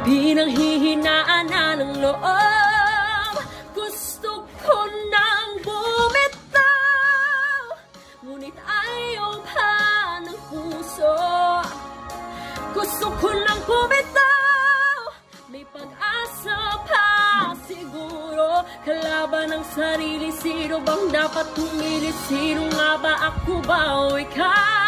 Di nang hihinaan na ng loob. Gusto ko nang bumitaw, ngunit ayaw pa ng puso. Gusto ko nang bumitaw, may pag-asa pa siguro. Kalaban ng sarili, sino bang dapat tumili? Sino nga ba, ako ba o ikaw?